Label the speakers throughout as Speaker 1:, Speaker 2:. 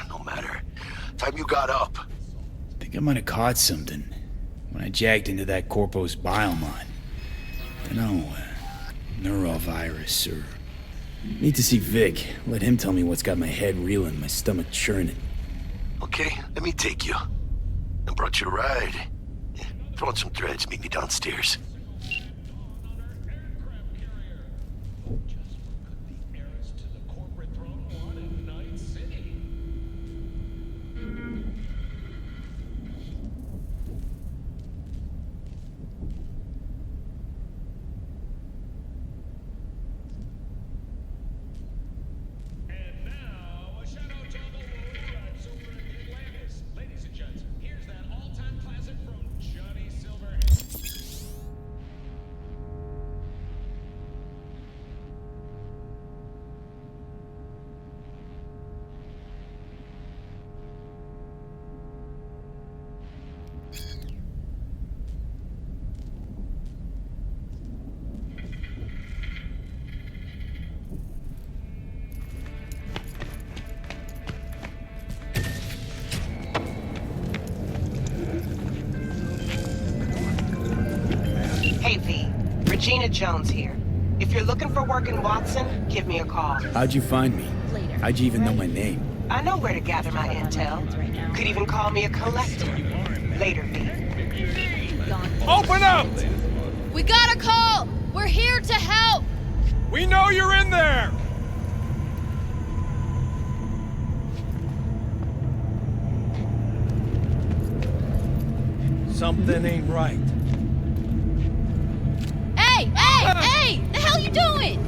Speaker 1: No matter. Time you got up.
Speaker 2: Think I might have caught something when I jacked into that Corpo's biomon. Dunno, neurovirus or... Need to see Vic. Let him tell me what's got my head reeling, my stomach churning.
Speaker 1: Okay, let me take you. I brought you a ride. Yeah, throw on some threads, meet me downstairs.
Speaker 3: Hey, V. Regina Jones here. If you're looking for work in Watson, give me a call.
Speaker 2: How'd you find me? How'd you even know my name?
Speaker 3: I know where to gather my intel. Could even call me a collector. Later, V.
Speaker 4: Open up!
Speaker 5: We got a call! We're here to help!
Speaker 4: We know you're in there! Something ain't right.
Speaker 5: Hey! The hell you doing?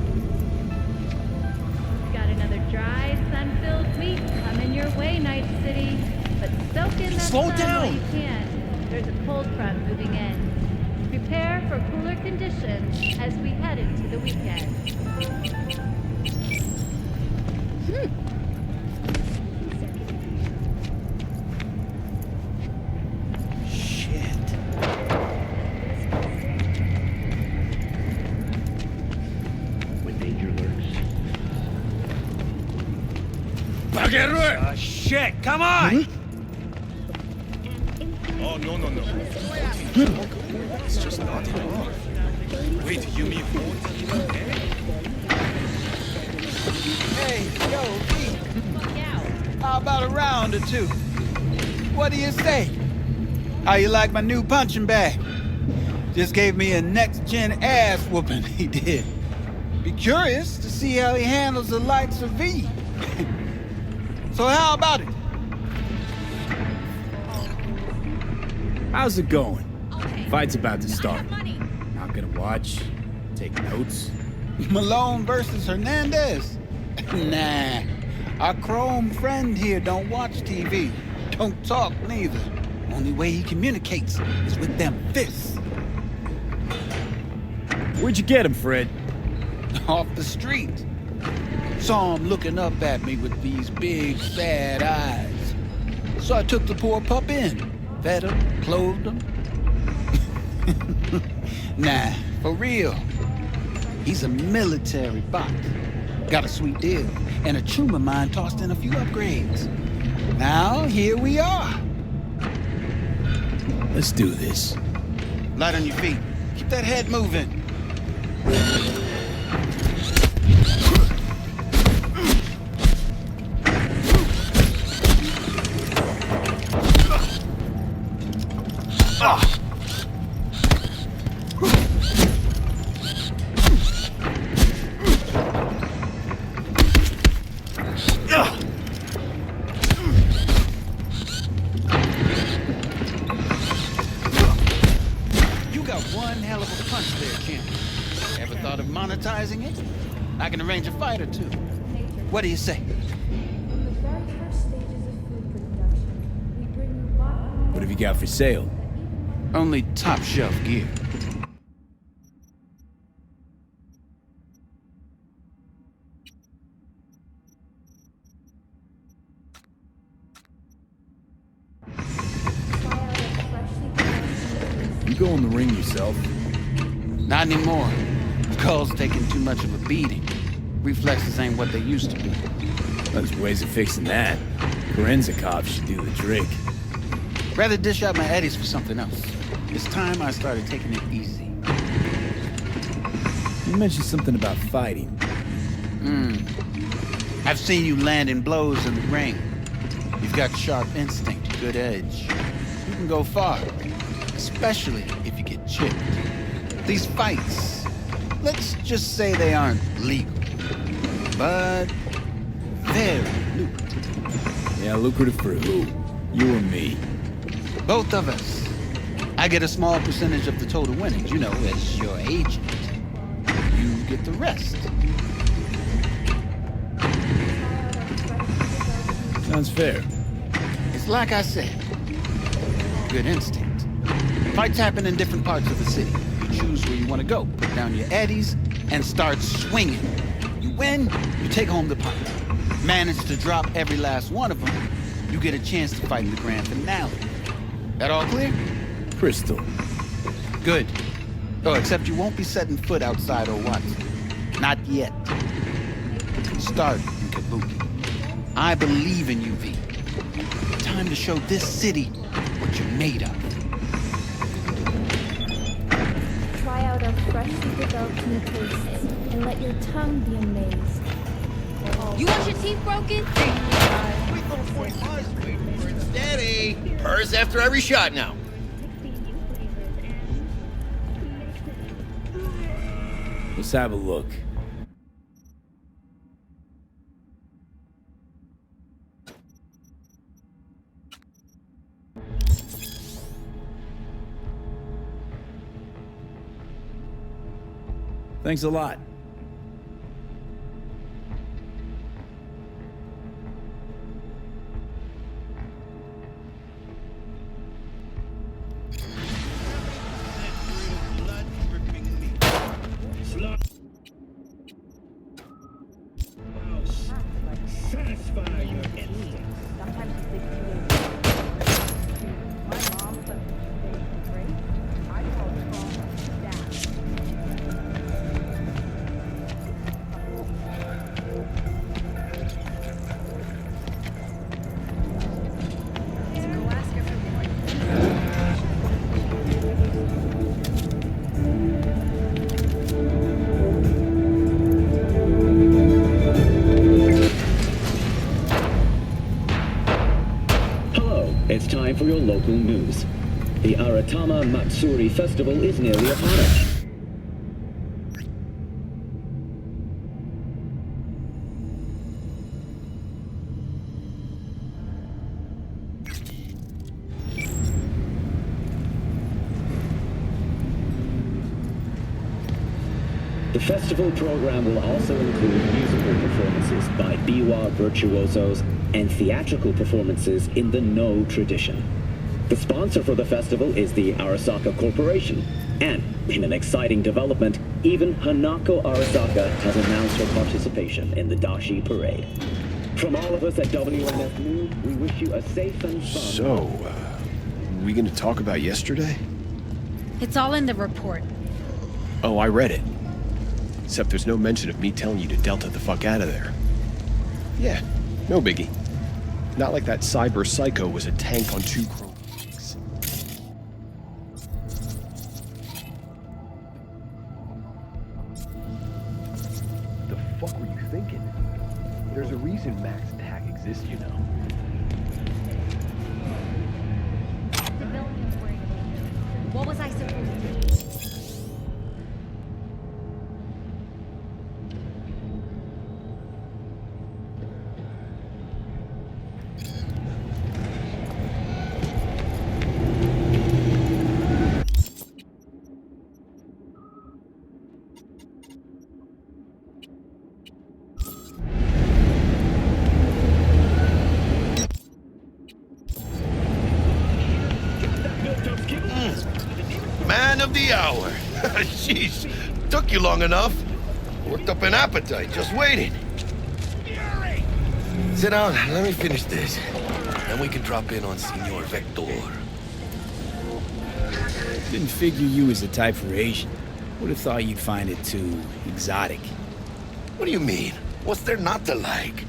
Speaker 6: Got another dry, sun-filled week coming your way, Night City. But soak in that
Speaker 4: Slow
Speaker 6: sun
Speaker 4: down.
Speaker 6: while you can. There's a cold front moving in. Prepare for cooler conditions as we head into the weekend.
Speaker 4: Shit, come on! Oh, no. It's just not enough. Wait, you mean...
Speaker 7: Hey, yo, V. How about a round or two? What do you say? How you like my new punching bag? Just gave me a next-gen ass whooping, he did. Be curious to see how he handles the likes of V. So how about it?
Speaker 2: How's it going? Fight's about to start. Not gonna watch? Take notes?
Speaker 7: Malone versus Hernandez? Nah. Our chrome friend here don't watch TV. Don't talk neither. Only way he communicates is with them fists.
Speaker 2: Where'd you get him, Fred?
Speaker 7: Off the street. Saw him looking up at me with these big, sad eyes. So I took the poor pup in. Fed him, clothed him. Nah, for real. He's a military bot. Got a sweet deal, and a tumor mine tossed in a few upgrades. Now, here we are.
Speaker 2: Let's do this.
Speaker 7: Light on your feet. Keep that head moving. Monetizing it? I can arrange a fight or two. What do you say?
Speaker 2: What have you got for sale?
Speaker 7: Only top shelf gear.
Speaker 2: You go in the ring yourself?
Speaker 7: Not anymore. Skull's taking too much of a beating. Reflexes ain't what they used to be.
Speaker 2: There's ways of fixing that. Korenzakov should do the trick.
Speaker 7: Rather dish out my eddies for something else. It's time I started taking it easy.
Speaker 2: You mentioned something about fighting.
Speaker 7: I've seen you landing blows in the ring. You've got sharp instinct, good edge. You can go far, especially if you get chipped. These fights, let's just say they aren't legal, but very lucrative.
Speaker 2: Yeah, lucrative for who? You or me?
Speaker 7: Both of us. I get a small percentage of the total winnings, you know, as your agent. You get the rest.
Speaker 2: Sounds fair.
Speaker 7: It's like I said, good instinct. Fights happen in different parts of the city. You choose where you want to go, put down your eddies, and start swinging. You win, you take home the pot. Manage to drop every last one of them, you get a chance to fight in the grand finale. That all clear?
Speaker 2: Crystal.
Speaker 7: Good. Oh, except you won't be setting foot outside Owatsu. Not yet. You can start in Kabuki. I believe in you, V. Time to show this city what you're made of.
Speaker 6: Try out our freshly developed mutation and let your tongue be amazed.
Speaker 5: You want your teeth broken?
Speaker 8: Steady! Purrs after every shot now.
Speaker 2: Let's have a look. Thanks a lot.
Speaker 9: Satisfy your instincts.
Speaker 6: Sometimes you think too late. My mom said they great. I call it wrong. Dad.
Speaker 5: Go ask everyone.
Speaker 9: Hello, it's time for your local news. The Aratama Matsuri Festival is nearly upon us. The festival program will also include musical performances by biwa virtuosos and theatrical performances in the No tradition. The sponsor for the festival is the Arasaka Corporation, and in an exciting development, even Hanako Arasaka has announced her participation in the Dashi Parade. From all of us at WNF News, we wish you a safe and fun.
Speaker 10: So, we gonna talk about yesterday?
Speaker 5: It's all in the report.
Speaker 10: Oh, I read it. Except there's no mention of me telling you to Delta the fuck out of there. Yeah, no biggie. Not like that cyber psycho was a tank on two chrome legs. The fuck were you thinking? There's a reason Max Attack exists, you know.
Speaker 5: What was I supposed to do?
Speaker 1: Man of the hour. Jeez, took you long enough. Worked up an appetite, just waiting. Sit down, let me finish this. Then we can drop in on Senor Vector.
Speaker 2: Didn't figure you was the type for Asian. Would have thought you'd find it too exotic.
Speaker 1: What do you mean? What's there not to like?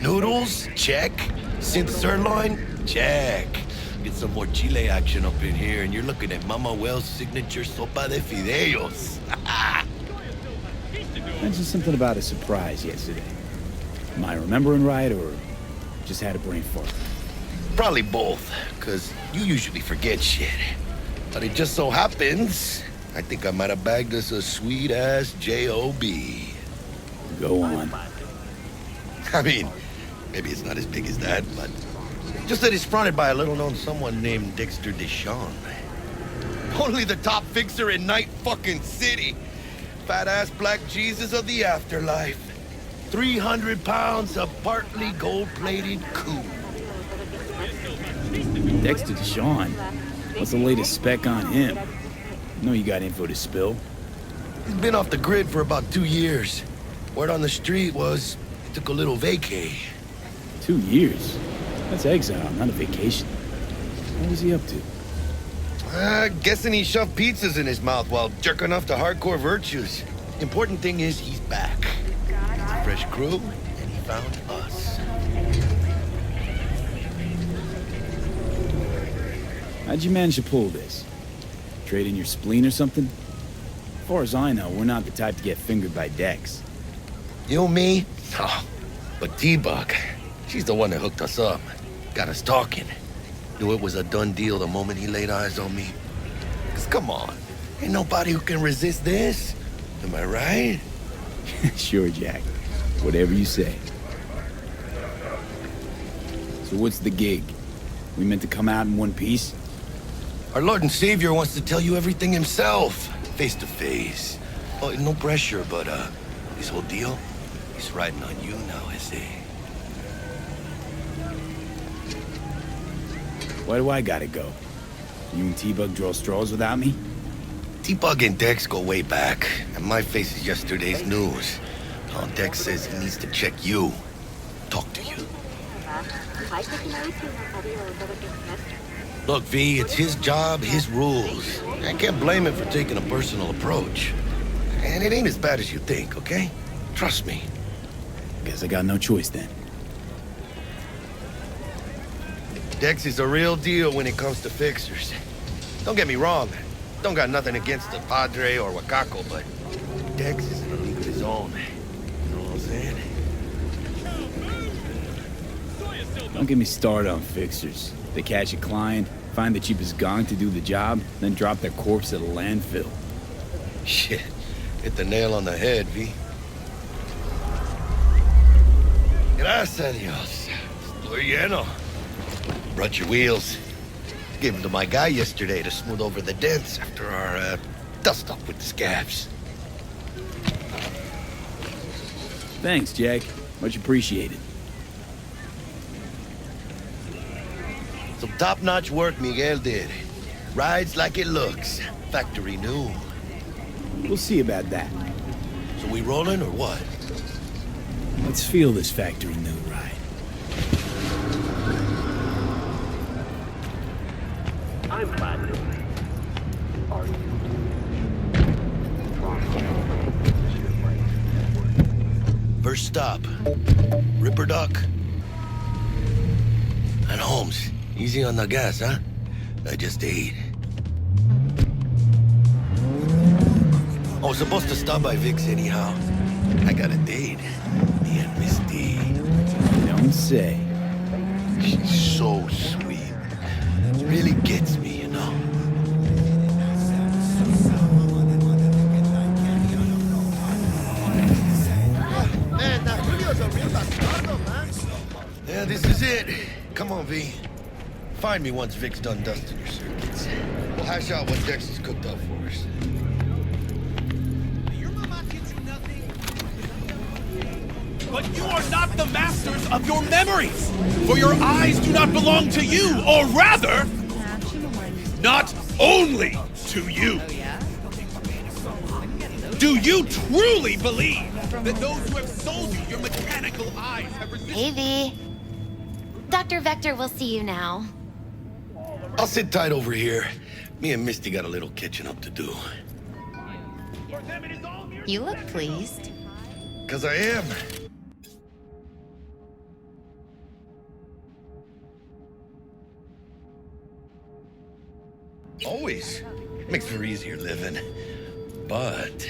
Speaker 1: Noodles? Check. Synth sirloin? Check. Get some more chile action up in here, and you're looking at Mama Wells' signature sopa de fideos.
Speaker 2: Mentioned something about a surprise yesterday. Am I remembering right, or just had a brain fart?
Speaker 1: Probably both, because you usually forget shit. But it just so happens, I think I might have bagged us a sweet-ass J.O.B.
Speaker 2: Go on.
Speaker 1: I mean, maybe it's not as big as that, but just that it's fronted by a little-known someone named Dexter Deshawn. Only the top fixer in Night fucking City. Fat-ass black Jesus of the afterlife. 300 pounds of partly gold-plated coup.
Speaker 2: Dexter Deshawn? What's the latest spec on him? I know you got info to spill.
Speaker 1: He's been off the grid for about 2 years. Word on the street was he took a little vacay.
Speaker 2: 2 years? That's exile, not a vacation. What was he up to?
Speaker 1: Guessing he shoved pizzas in his mouth while jerking off to hardcore virtues. Important thing is he's back. He's a fresh crew, and he found us.
Speaker 2: How'd you manage to pull this? Trade in your spleen or something? As far as I know, we're not the type to get fingered by Dex.
Speaker 1: You, me? Oh, but T-Bug, she's the one that hooked us up. Got us talking. Knew it was a done deal the moment he laid eyes on me. 'Cause come on, ain't nobody who can resist this. Am I right?
Speaker 2: Sure, Jack. Whatever you say. So what's the gig? We meant to come out in one piece?
Speaker 1: Our Lord and Savior wants to tell you everything himself, face to face. Oh, no pressure, but this whole deal, he's riding on you now, is he?
Speaker 2: Why do I gotta go? You and T-Bug draw straws without me?
Speaker 1: T-Bug and Dex go way back, and my face is yesterday's news. Oh, Dex says he needs to check you, talk to you. Look, V, it's his job, his rules. I can't blame him for taking a personal approach. And it ain't as bad as you think, okay? Trust me.
Speaker 2: Guess I got no choice then.
Speaker 1: Dex is a real deal when it comes to fixers. Don't get me wrong. Don't got nothing against the Padre or Wakako, but Dex is in a league of his own. You know what I'm saying?
Speaker 2: Don't get me started on fixers. They catch a client, find the cheapest gong to do the job, then drop their corpse at a landfill.
Speaker 1: Shit. Hit the nail on the head, V. Gracias a Dios. Estoy lleno. Brought your wheels. Gave them to my guy yesterday to smooth over the dents after our dust-up with the scabs.
Speaker 2: Thanks, Jack. Much appreciated.
Speaker 1: Some top-notch work Miguel did. Rides like it looks. Factory new.
Speaker 2: We'll see about that.
Speaker 1: So we rolling or what?
Speaker 2: Let's feel this factory new ride.
Speaker 9: I'm glad to. Are you?
Speaker 1: First stop. Ripper Duck. And Holmes. Easy on the gas, huh? I just ate. I was supposed to stop by Vic's anyhow. I got a date. Me and Misty.
Speaker 2: Don't say.
Speaker 1: She's so sweet. It really gets me, you know? Man, that Julio's a real bastardo, man. Yeah, this is it. Come on, V. Find me once Vic's done dusting your circuits. We'll hash out what Dex has cooked up for us.
Speaker 11: But you are not the masters of your memories, for your eyes do not belong to you, or rather, not only to you. Do you truly believe that those who have sold you your mechanical eyes have resisted?
Speaker 12: Hey, V. Dr. Vector will see you now.
Speaker 1: I'll sit tight over here. Me and Misty got a little catching up to do.
Speaker 12: You look pleased.
Speaker 1: 'Cause I am. Always. Makes for easier living. But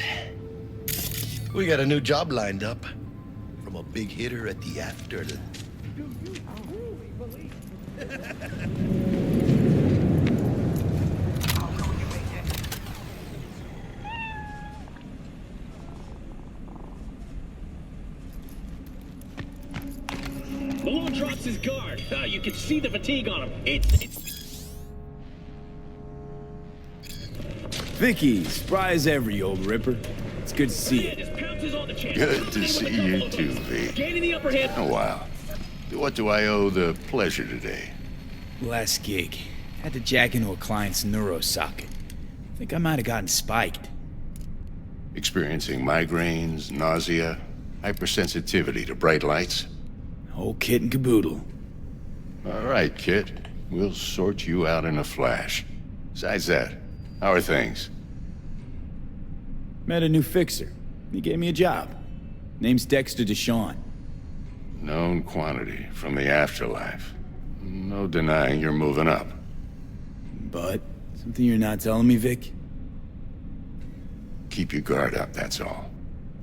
Speaker 1: we got a new job lined up from a big hitter at the after.
Speaker 9: Malone drops his guard. You can see the fatigue on him. It's...
Speaker 2: Vicky, spry as ever, you old ripper. It's good to see you.
Speaker 9: Just pounces on the chest.
Speaker 13: Good to see you too, V.
Speaker 9: Gaining the upper hand.
Speaker 13: Oh, wow. What do I owe the pleasure today?
Speaker 2: Last gig. Had to jack into a client's neuro socket. Think I might have gotten spiked.
Speaker 13: Experiencing migraines, nausea, hypersensitivity to bright lights?
Speaker 2: Whole kit and caboodle.
Speaker 13: All right, kid. We'll sort you out in a flash. Besides that, how are things?
Speaker 2: Met a new fixer. He gave me a job. Name's Dexter Deshawn.
Speaker 13: Known quantity from the afterlife. No denying you're moving up.
Speaker 2: But, something you're not telling me, Vic?
Speaker 13: Keep your guard up, that's all.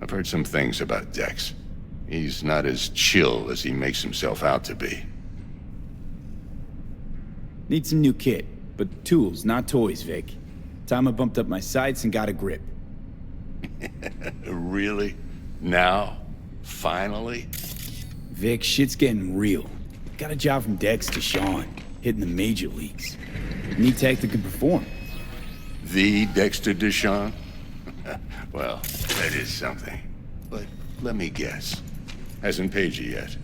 Speaker 13: I've heard some things about Dex. He's not as chill as he makes himself out to be.
Speaker 2: Need some new kit, but tools, not toys, Vic. Time I bumped up my sights and got a grip.
Speaker 13: Really? Now? Finally?
Speaker 2: Vic, shit's getting real. Got a job from Dex to Sean, hitting the major leagues. Need tech that can perform.
Speaker 13: The Dexter Deshawn? Well, that is something. But let me guess. Hasn't paid you yet.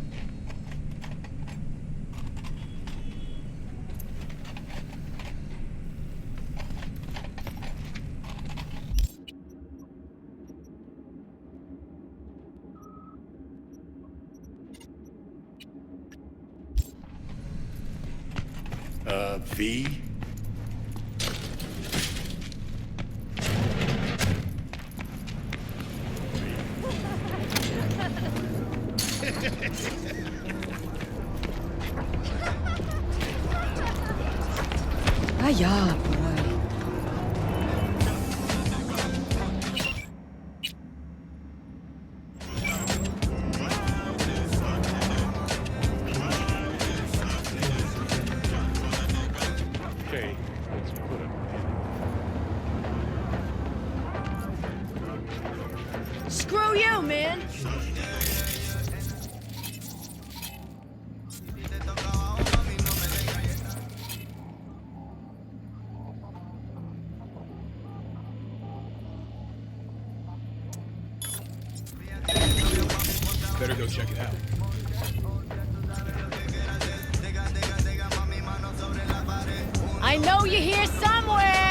Speaker 13: V?
Speaker 6: Hiya, boy.
Speaker 4: Okay, let's put it.
Speaker 5: Screw you, man!
Speaker 4: Better go check it out.
Speaker 5: I know you're here somewhere!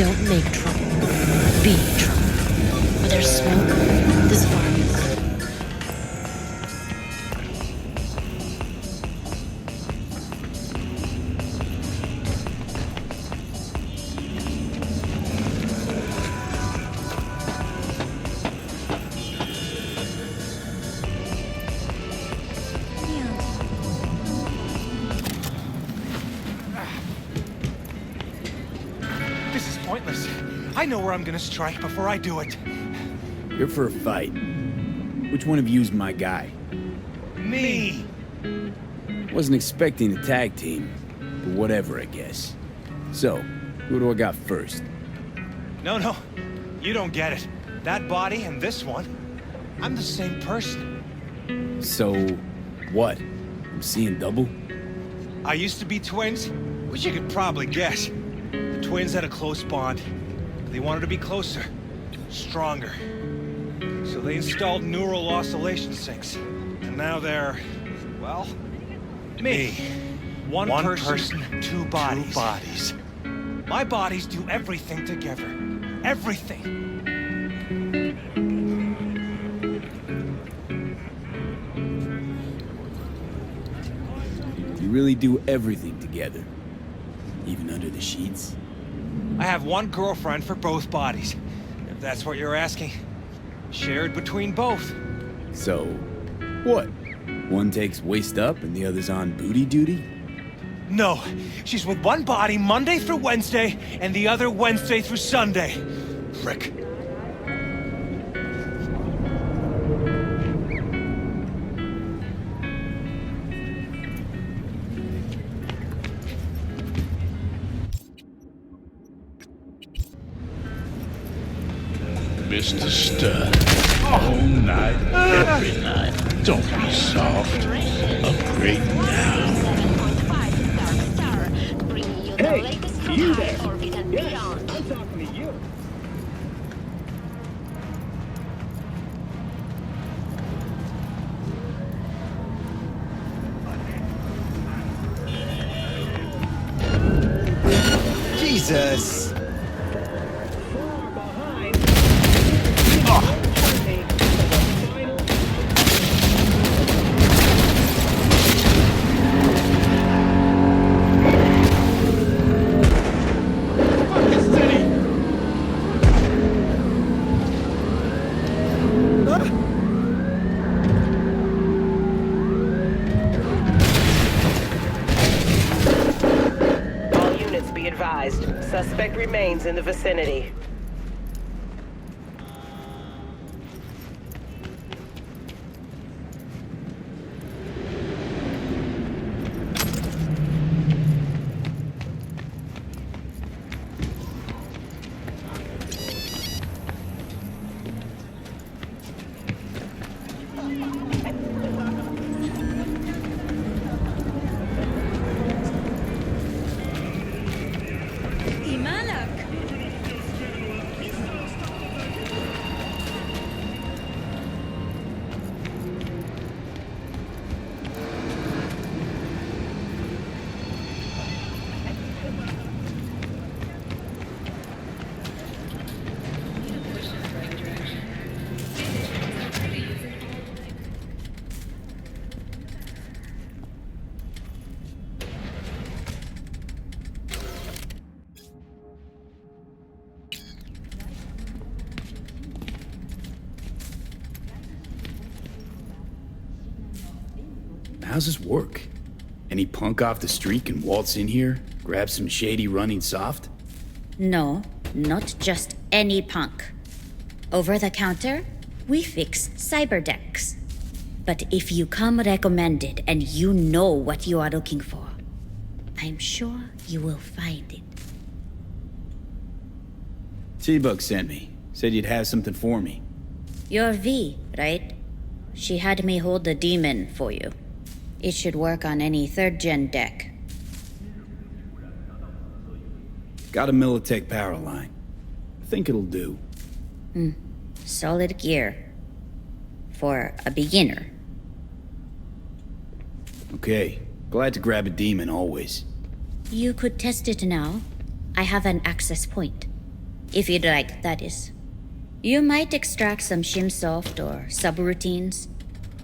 Speaker 14: Don't make trouble. Be trouble. Where there's smoke, there's fire.
Speaker 11: This is pointless. I know where I'm gonna strike before I do it.
Speaker 2: You're for a fight. Which one of you's my guy?
Speaker 11: Me!
Speaker 2: Wasn't expecting a tag team, but whatever, I guess. So, who do I got first?
Speaker 11: No, you don't get it. That body and this one, I'm the same person.
Speaker 2: So, what? I'm seeing double?
Speaker 11: I used to be twins, which you could probably guess. The twins had a close bond. They wanted to be closer, stronger. So they installed neural oscillation sinks. And now they're, well, me. One person, two bodies. My bodies do everything together. Everything.
Speaker 2: You really do everything together? Even under the sheets?
Speaker 11: I have one girlfriend for both bodies, if that's what you're asking. Shared between both.
Speaker 2: So, what? One takes waist up and the other's on booty duty?
Speaker 11: No, she's with one body Monday through Wednesday, and the other Wednesday through Sunday. Frick.
Speaker 13: Mr. Stern, all night, every night. Don't be soft. Upgrade now.
Speaker 9: Hey, you there? Yes, I'm talking to you.
Speaker 7: Jesus!
Speaker 3: All units be advised. Suspect remains in the vicinity.
Speaker 2: How's this work? Any punk off the street can waltz in here, grab some shady running soft?
Speaker 14: No, not just any punk. Over the counter, we fix cyber decks. But if you come recommended and you know what you are looking for, I'm sure you will find it.
Speaker 2: T-Bug sent me. Said you'd have something for me.
Speaker 14: You're V, right? She had me hold the demon for you. It should work on any 3rd-gen deck.
Speaker 2: Got a Militech power line. I think it'll do.
Speaker 14: Solid gear. For a beginner.
Speaker 2: Okay. Glad to grab a demon always.
Speaker 14: You could test it now. I have an access point. If you'd like, that is. You might extract some shimsoft or subroutines.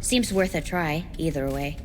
Speaker 14: Seems worth a try, either way.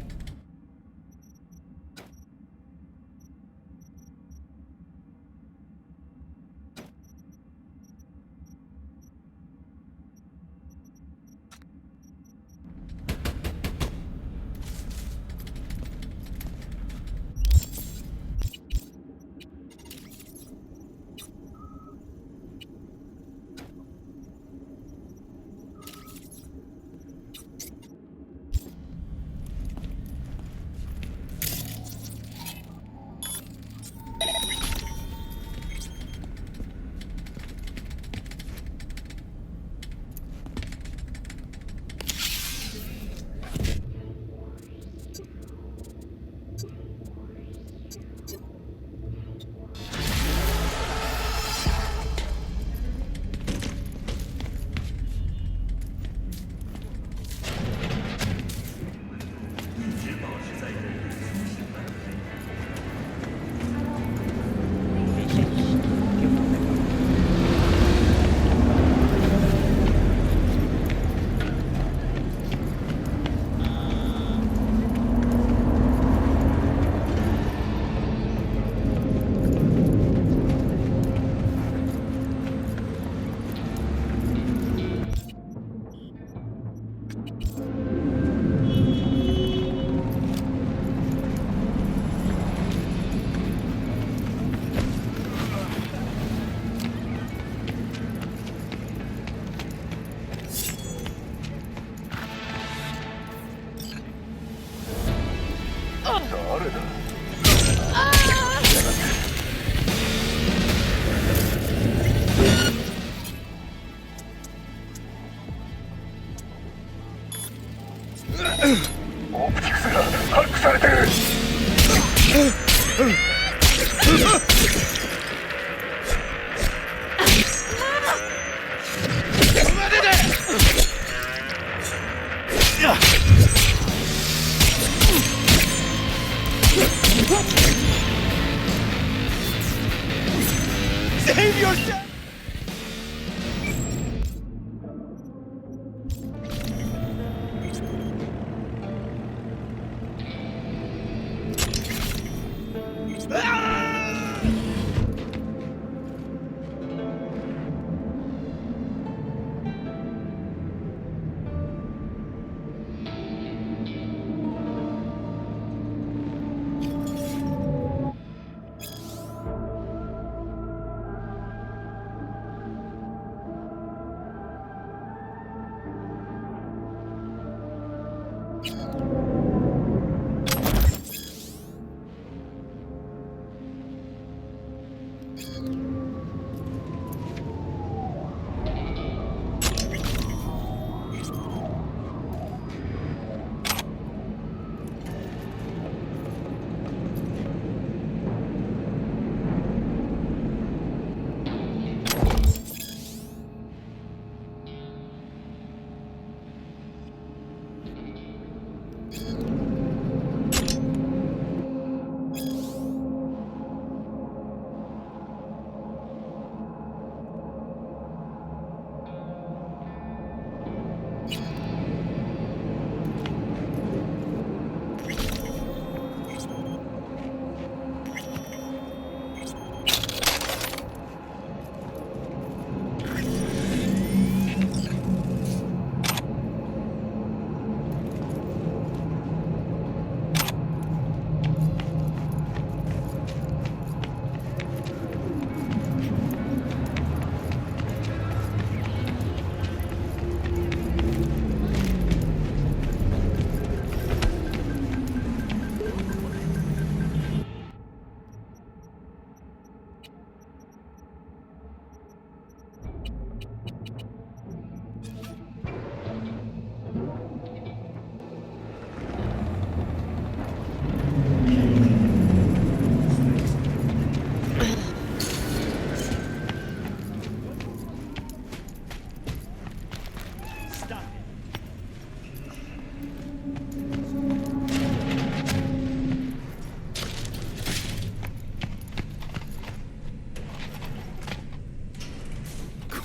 Speaker 7: Save yourself!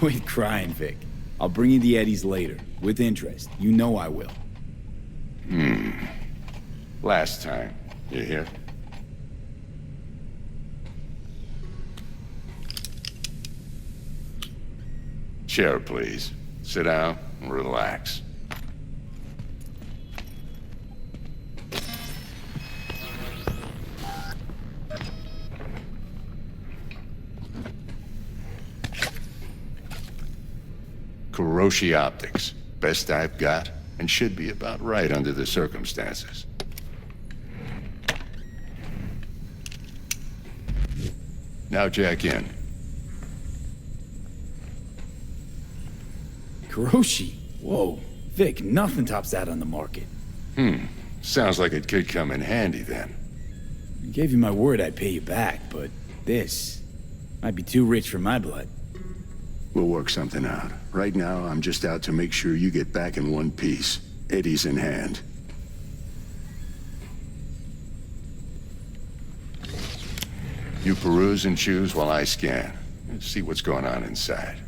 Speaker 2: Quit crying, Vic. I'll bring you the eddies later, with interest. You know I will.
Speaker 13: Last time. You hear? Chair, please. Sit down and relax. Kuroshi Optics. Best I've got, and should be about right under the circumstances. Now jack in.
Speaker 2: Kuroshi? Whoa. Vic, nothing tops that on the market.
Speaker 13: Sounds like it could come in handy then.
Speaker 2: I gave you my word I'd pay you back, but this might be too rich for my blood.
Speaker 13: We'll work something out. Right now, I'm just out to make sure you get back in one piece. Eddie's in hand. You peruse and choose while I scan. Let's see what's going on inside.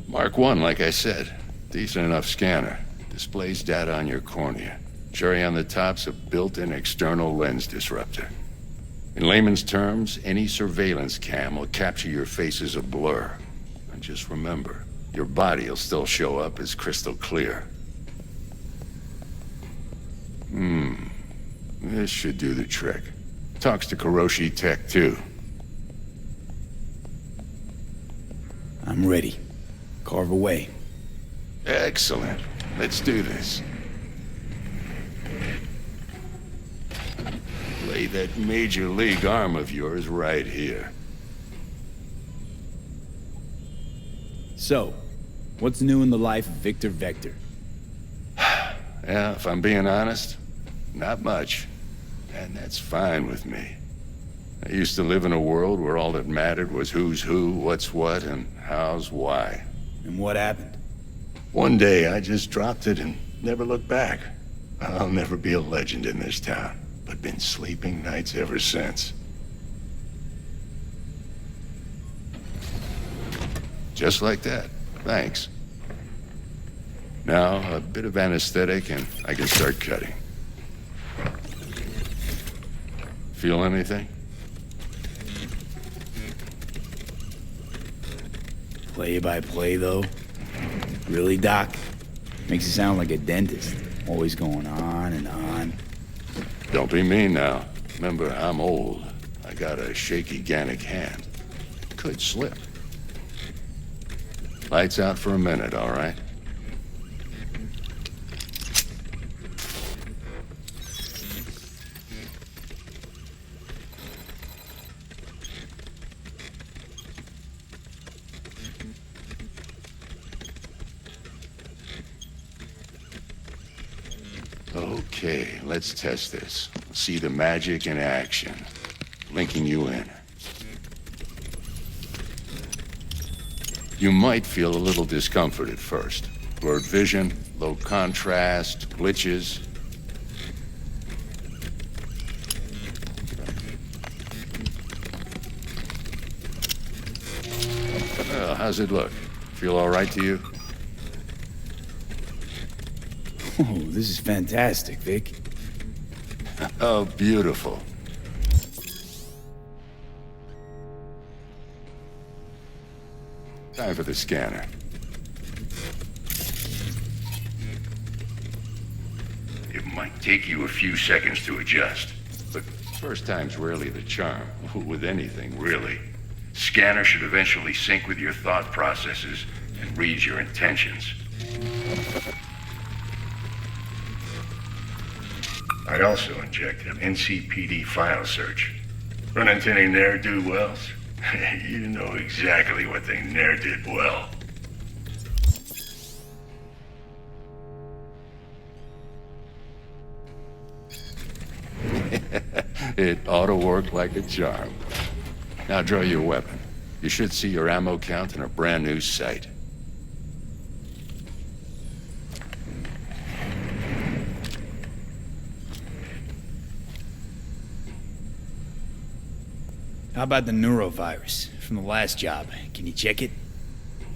Speaker 13: Mark 1, like I said. Decent enough scanner. Displays data on your cornea. Cherry on the top's a built-in external lens disruptor. In layman's terms, any surveillance cam will capture your face as a blur. And just remember, your body will still show up as crystal clear. This should do the trick. Talks to Kuroshi Tech, too.
Speaker 2: I'm ready. Carve away.
Speaker 13: Excellent. Let's do this. Lay that major league arm of yours right here.
Speaker 2: So, what's new in the life of Victor Vector?
Speaker 13: Yeah, if I'm being honest, not much. And that's fine with me. I used to live in a world where all that mattered was who's who, what's what, and how's why.
Speaker 2: And what happened?
Speaker 13: One day, I just dropped it and never looked back. I'll never be a legend in this town, but been sleeping nights ever since. Just like that. Thanks. Now, a bit of anesthetic and I can start cutting. Feel anything?
Speaker 2: Play by play, though? Really, Doc? Makes you sound like a dentist. Always going on and on.
Speaker 13: Don't be mean now. Remember, I'm old. I got a shaky Gannic hand. Could slip. Lights out for a minute, all right? Okay, let's test this. See the magic in action. Linking you in. You might feel a little discomfort at first. Blurred vision, low contrast, glitches. Well, how's it look? Feel all right to you?
Speaker 2: Oh, this is fantastic, Vic.
Speaker 13: Oh, beautiful. Time for the scanner. It might take you a few seconds to adjust, but first time's rarely the charm, with anything, really. Scanner should eventually sync with your thought processes and read your intentions. I'd also inject an NCPD file search. Run into any ne'er-do-wells? You know exactly what they ne'er did well. It ought to work like a charm. Now draw your weapon. You should see your ammo count in a brand new sight.
Speaker 2: How about the neurovirus from the last job? Can you check it?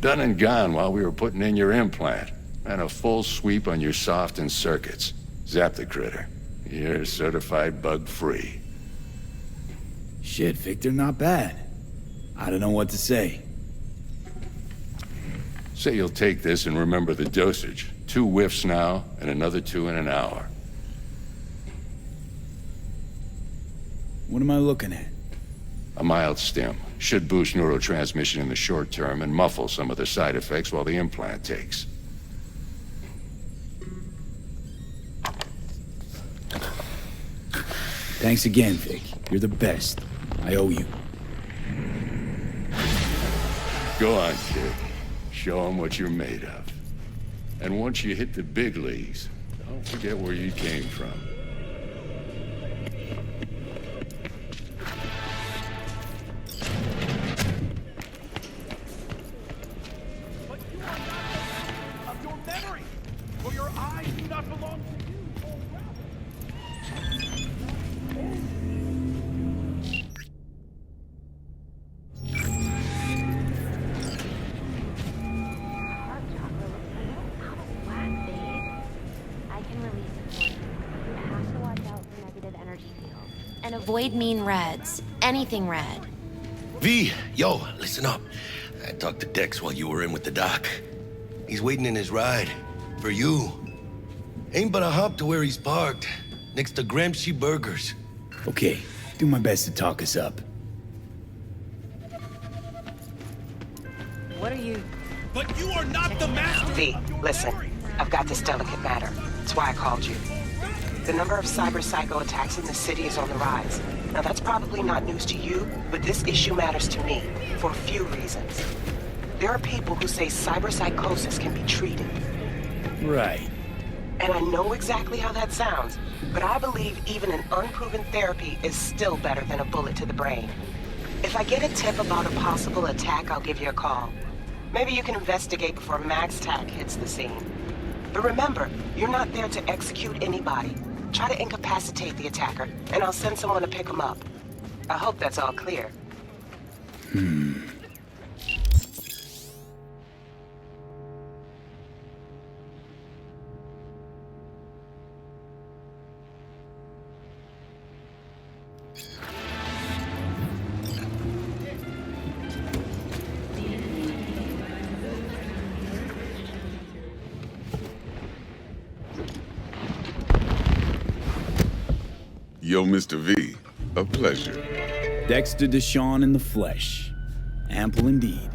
Speaker 13: Done and gone while we were putting in your implant. And a full sweep on your soft and circuits. Zap the critter. You're certified bug-free.
Speaker 2: Shit, Victor, not bad. I don't know what to say.
Speaker 13: Say you'll take this and remember the dosage. 2 whiffs now, and another 2 in an hour.
Speaker 2: What am I looking at?
Speaker 13: A mild stim. Should boost neurotransmission in the short term and muffle some of the side effects while the implant takes.
Speaker 2: Thanks again, Vic. You're the best. I owe you.
Speaker 13: Go on, kid. Show them what you're made of. And once you hit the big leagues, don't forget where you came from.
Speaker 11: But you are not of your memory, for your eyes do not belong to you, oh
Speaker 12: I can release it for you. You have to watch out for negative energy fields. And avoid mean reds. Anything red.
Speaker 1: V, yo, listen up. I talked to Dex while you were in with the doc. He's waiting in his ride. For you. Ain't but a hop to where he's parked. Next to Gramsci Burgers.
Speaker 2: Okay, do my best to talk us up.
Speaker 3: What are you...
Speaker 11: But you are not the master.
Speaker 3: V, listen. I've got this delicate matter. That's why I called you. The number of cyber psycho attacks in the city is on the rise. Now that's probably not news to you, but this issue matters to me for a few reasons. There are people who say cyber psychosis can be treated.
Speaker 2: Right.
Speaker 3: And I know exactly how that sounds, but I believe even an unproven therapy is still better than a bullet to the brain. If I get a tip about a possible attack, I'll give you a call. Maybe you can investigate before MaxTac hits the scene. But remember, you're not there to execute anybody. Try to incapacitate the attacker, and I'll send someone to pick him up. I hope that's all clear.
Speaker 15: Yo, Mr. V, a pleasure.
Speaker 2: Dexter Deshawn in the flesh. Ample indeed.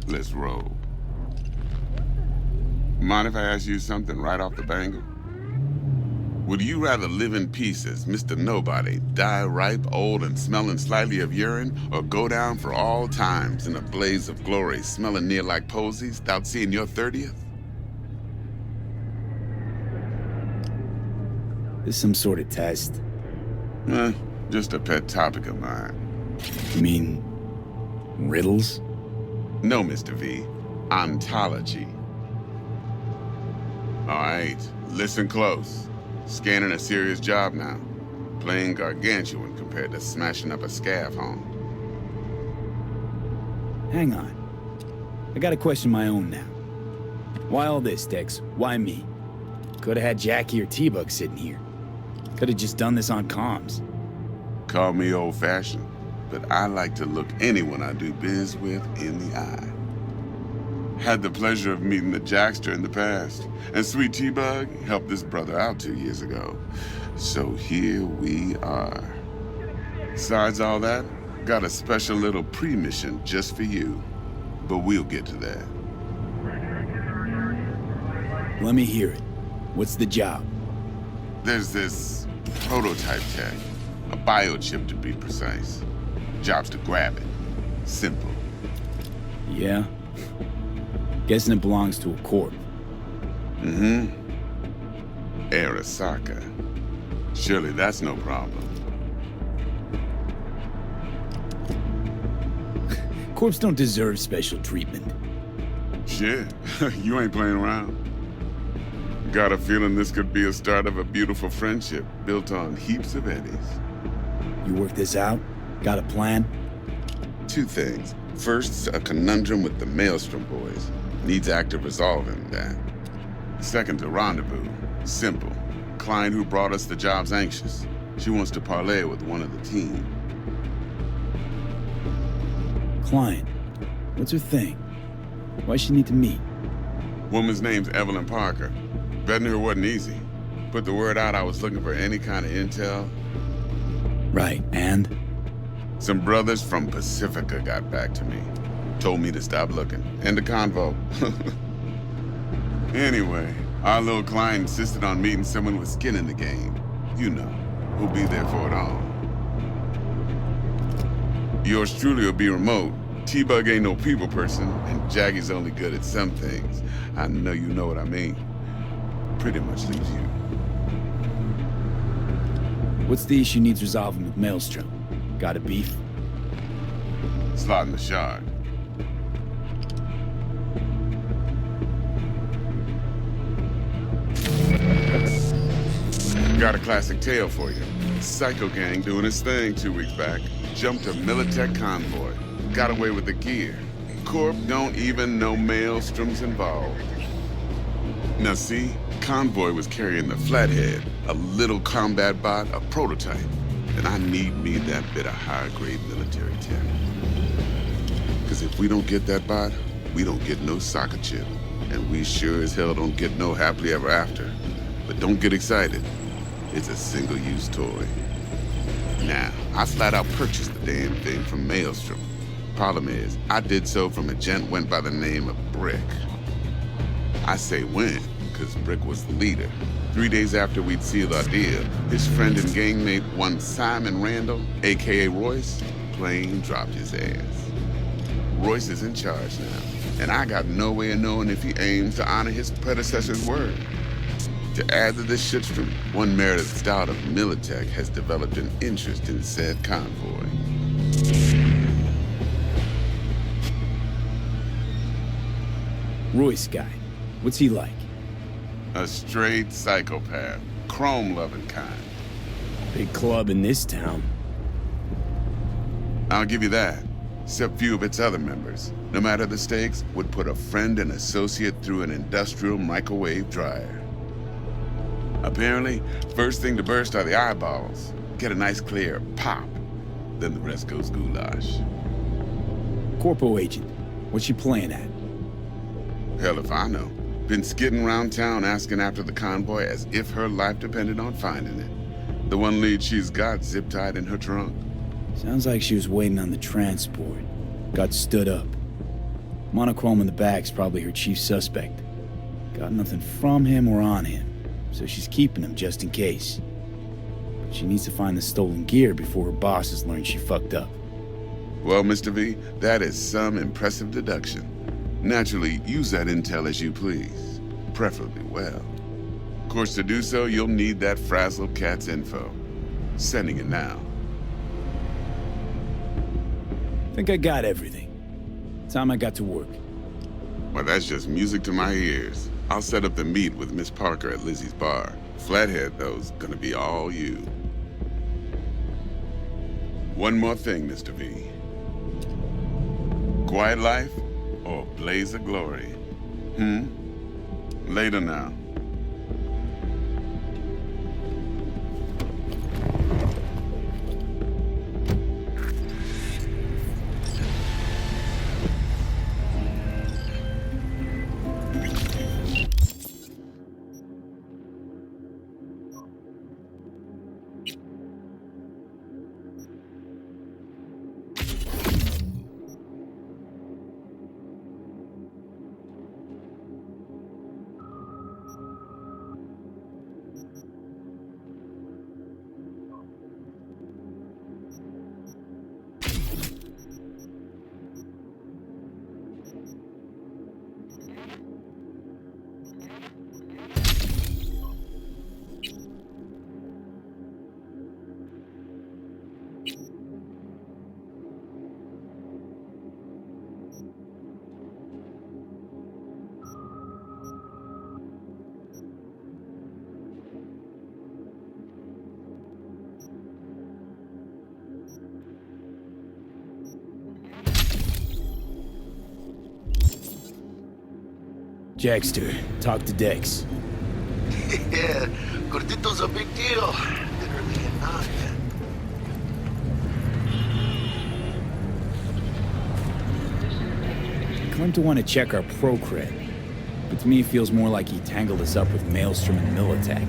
Speaker 15: Let's roll. Mind if I ask you something right off the bangle? Would you rather live in peace as Mr. Nobody, die ripe, old, and smelling slightly of urine, or go down for all times in a blaze of glory, smelling near like posies, without seeing your 30th?
Speaker 2: This some sort of test?
Speaker 15: Just a pet topic of mine.
Speaker 2: You mean... riddles?
Speaker 15: No, Mr. V. Ontology. All right, listen close. Scanning a serious job now. Playing gargantuan compared to smashing up a scav home.
Speaker 2: Hang on. I got a question of my own now. Why all this, Dex? Why me? Could've had Jackie or T-Bug sitting here. Could've just done this on comms.
Speaker 15: Call me old-fashioned, but I like to look anyone I do biz with in the eye. Had the pleasure of meeting the Jackster in the past, and Sweet T-Bug helped this brother out 2 years ago. So here we are. Besides all that, got a special little pre-mission just for you. But we'll get to that.
Speaker 2: Let me hear it. What's the job?
Speaker 15: There's this prototype tech. A biochip to be precise. Job's to grab it. Simple.
Speaker 2: Yeah? Guessing it belongs to a corp.
Speaker 15: Mm-hmm. Arasaka. Surely that's no problem.
Speaker 2: Corps don't deserve special treatment.
Speaker 15: Shit, you ain't playing around. Got a feeling this could be a start of a beautiful friendship built on heaps of eddies.
Speaker 2: You work this out? Got a plan?
Speaker 15: Two things. First, a conundrum with the Maelstrom boys. Needs active resolving that. Second, a rendezvous. Simple. Client who brought us the job's anxious. She wants to parlay with one of the team.
Speaker 2: Client? What's her thing? Why she need to meet?
Speaker 15: Woman's name's Evelyn Parker. Betting her wasn't easy. Put the word out I was looking for any kind of intel.
Speaker 2: Right, and?
Speaker 15: Some brothers from Pacifica got back to me. Told me to stop looking. End the convo. Anyway, our little client insisted on meeting someone with skin in the game. You know, who'll be there for it all. Yours truly will be remote. T-Bug ain't no people person, and Jaggy's only good at some things. I know you know what I mean. Pretty much leaves you.
Speaker 2: What's the issue needs resolving with Maelstrom? Got a beef?
Speaker 15: Slotting the shard. Got a classic tale for you. Psycho Gang doing his thing 2 weeks back. Jumped a Militech convoy. Got away with the gear. Corp don't even know Maelstrom's involved. Now see, convoy was carrying the Flathead, a little combat bot, a prototype. And I need me that bit of high-grade military tech. Because if we don't get that bot, we don't get no soccer chip. And we sure as hell don't get no happily ever after. But don't get excited. It's a single-use toy. Now, I flat out purchased the damn thing from Maelstrom. Problem is, I did so from a gent went by the name of Brick. I say when, because Brick was the leader. 3 days after we'd sealed our deal, his friend and gangmate, one Simon Randall, a.k.a. Royce, plain dropped his ass. Royce is in charge now, and I got no way of knowing if he aims to honor his predecessor's word. To add to this shitstorm, one Meredith Stout of Militech has developed an interest in said convoy.
Speaker 2: Royce guy. What's he like?
Speaker 15: A straight psychopath. Chrome-loving kind.
Speaker 2: Big club in this town.
Speaker 15: I'll give you that. Except few of its other members, no matter the stakes, would put a friend and associate through an industrial microwave dryer. Apparently, first thing to burst are the eyeballs. Get a nice clear pop. Then the rest goes goulash.
Speaker 2: Corpo agent. What's she playing at?
Speaker 15: Hell if I know. Been skidding around town asking after the convoy as if her life depended on finding it. The one lead she's got zip-tied in her trunk.
Speaker 2: Sounds like she was waiting on the transport. Got stood up. Monochrome in the back's probably her chief suspect. Got nothing from him or on him, so she's keeping him just in case. But she needs to find the stolen gear before her bosses learn she fucked up.
Speaker 15: Well, Mr. V, that is some impressive deduction. Naturally, use that intel as you please. Preferably well. Of course, to do so, you'll need that frazzled cat's info. Sending it now.
Speaker 2: Think I got everything. Time I got to work.
Speaker 15: Well, that's just music to my ears. I'll set up the meet with Miss Parker at Lizzie's bar. Flathead, though's gonna be all you. One more thing, Mr. V. Quiet life or blaze of glory? Later now.
Speaker 2: Jackster, talk to Dex.
Speaker 1: Yeah, Gordito's a big deal. Literally and not.
Speaker 2: Claimed to want to check our pro cred, but to me it feels more like he tangled us up with Maelstrom and Militech.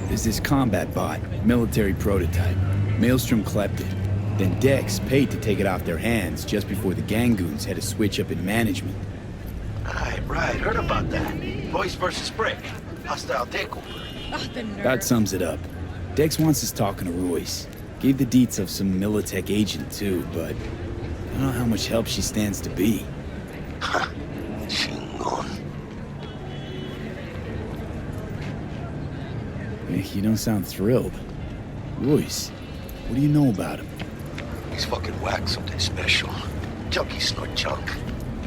Speaker 2: There's this combat bot, military prototype. Maelstrom clept it. Then Dex paid to take it off their hands just before the Gangoons had a switch up in management.
Speaker 1: Right, heard about that. Royce versus Brick. Hostile takeover.
Speaker 2: That sums it up. Dex wants us talking to Royce. Gave the deets of some Militech agent too, but I don't know how much help she stands to be.
Speaker 1: Chingon.
Speaker 2: You don't sound thrilled. Royce, what do you know about him?
Speaker 1: He's fucking whack, something special. Junkies snort junk.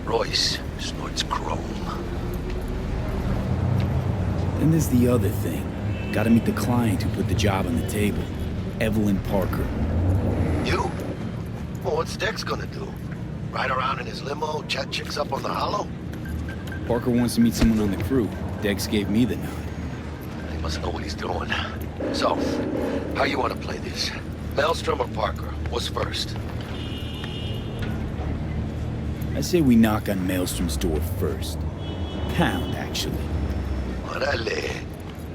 Speaker 1: Royce snorts chrome.
Speaker 2: Then there's the other thing. Gotta meet the client who put the job on the table. Evelyn Parker.
Speaker 1: You? Well, what's Dex gonna do? Ride around in his limo, chat chicks up on the hollow?
Speaker 2: Parker wants to meet someone on the crew. Dex gave me the nod.
Speaker 1: He must know what he's doing. So, how you want to play this? Maelstrom or Parker? What's first?
Speaker 2: I say we knock on Maelstrom's door first. Pound, actually.
Speaker 1: Orale.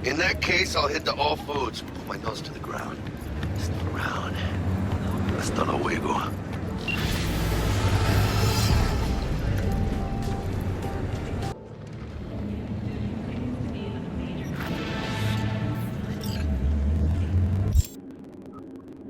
Speaker 1: In that case, I'll hit the all foods. Put my nose to the ground. Stick around. Hasta luego.